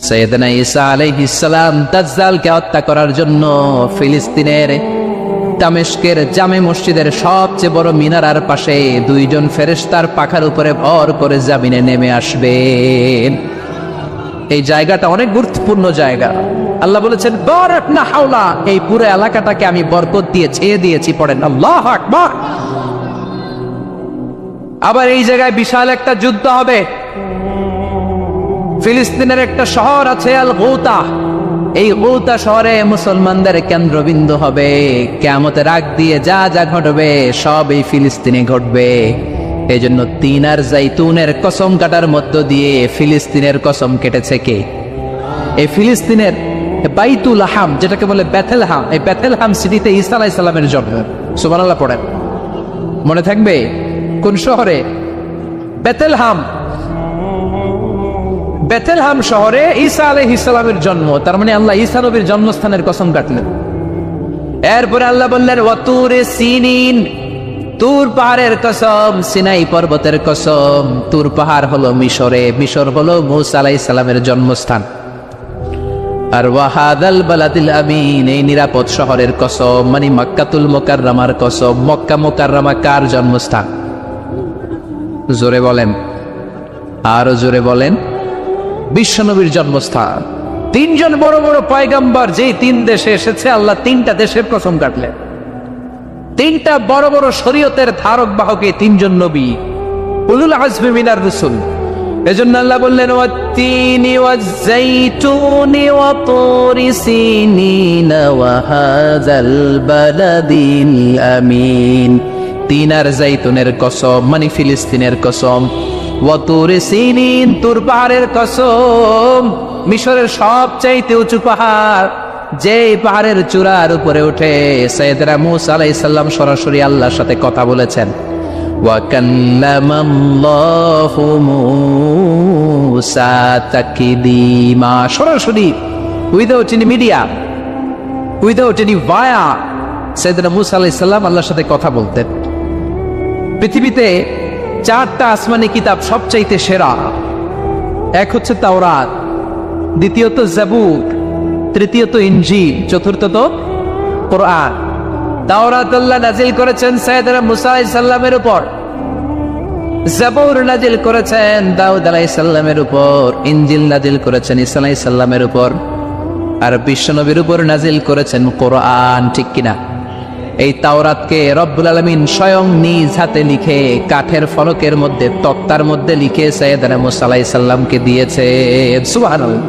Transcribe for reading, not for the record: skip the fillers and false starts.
সাইয়েদনা ঈসা আলাইহিস সালাম দাজ্জালকে হত্যা করার জন্য ফিলিস্তিনের দামেস্কের জামে মসজিদের সবচেয়ে বড় মিনারার পাশে দুইজন ফেরেশতার পাখার উপরে ভর করে জমিনে নেমে আসবেন। এই জায়গাটা অনেক গুরুত্বপূর্ণ জায়গা। আল্লাহ বলেছেন বারাক না হাওলা, এই পুরো এলাকাটাকে আমি বরকত দিয়ে ছেয়ে দিয়েছি। পড়েন আল্লাহু আকবার। আবার এই জায়গায় বিশাল একটা যুদ্ধ হবে। ফিলিস্তিনের একটা শহর আছে আল গৌতা, এই গৌতা শহরে মুসলমানদের কেন্দ্রবিন্দু হবে। কিয়ামতের আগ দিয়ে যা যা ঘটবে সব এই ফিলিস্তিনে ঘটবে। এই জন্য তিন আর জাইতুনের কসম কাটার মধ্য দিয়ে ফিলিস্তিনের কসম কেটেছে কে? এই ফিলিস্তিনের বাইতুল হাম, যেটাকে বলে বেথেলহাম, এই বেথেলহাম সিটিতে ঈসা আলাইহিস সালামের জন্ম। সুবহানাল্লাহ পড়েন। মনে থাকবে কোন শহরে? বেথেলহাম। বেথেলহাম শহরে ঈসা আলাইহিস সালামের জন্ম। তার মানে আল্লাহ ঈসা নবীর জন্মস্থানের কসম কাটলেন। এরপরে আল্লাহ বললেন ওয়াতুরে সিনিন, তুর পাহাড়ের কসম, সিনাই পর্বতের কসম। তুর পাহাড় হলো মিশরে, মিশর হলো মূসা আলাইহিস সালামের জন্মস্থান। আর ওয়াহাদাল বালাদিল আমিন, এই নিরাপদ শহরের কসম, মানে মক্কাতুল মুকাররমার কসম। মক্কা মুকাররমা কার জন্মস্থান? জোরে বলেন, আরো জোরে বলেন। বিশ্বনবীর জন্মস্থান। তিনজন বড় বড় পয়গম্বর যেই তিন দেশে এসেছে, আল্লাহ তিনটা দেশের কসম কাটলেন। তিনটা বড় বড় শরীয়তের ধারক বাহক এই তিনজন নবী, উলুল আজমি মিনার রাসূল। এজন্য আল্লাহ বললেন ওয়াত্তিনি ওয়াজ-যাইতুনি ওয়া তুরি সিনিন ওয়া হাযাল বালাদিল আমিন। তিন আর জাইতুনের কসম, মানে ফিলিস্তিনের কসম। ওয়া তুরি সিনিন, তুর পাহাড়ের কসম, মিশরের সবচাইতে উঁচু পাহাড়, যে পাহাড়ের চূড়ার উপরে উঠে সাইয়েদনা মূসা আলাইহিস সালাম সরাসরি আল্লাহর সাথে কথা বলেছেন। ওয়া কাল্লামাল্লাহু মূসা তাকলিমা, সরাসরি without any media, without any via, সাইয়েদনা মূসা আলাইহিস সালাম আল্লাহর সাথে কথা বলতেন। পৃথিবীতে চারটা আসমানি কিতাব সবচাইতে সেরা। এক হচ্ছে তাওরাত, দ্বিতীয়ত জাবুর, তৃতীয়ত ইনজিল, চতুর্থত কোরআন। তাওরাত আল্লাহ নাজিল করেছেন সাইয়েদনা মূসা আলাইহিস সালামের উপর, জাবুর নাজিল করেছেন দাউদ আলাইহিস সালামের উপর, ইনজিল নাজিল করেছেন ঈসা আলাইহিস সালামের উপর, আর বিশ্বনবীর উপর নাজিল করেছেন কোরআন। ঠিক কিনা? এই তাওরাতকে রব্বুল আলামিন স্বয়ং নিজ হাতে লিখে কাঠের ফলকের মধ্যে, তক্তার মধ্যে লিখে সাইয়েদনা মূসা আলাইহিস সালামকে দিয়েছে। সুবহানাল্লাহ।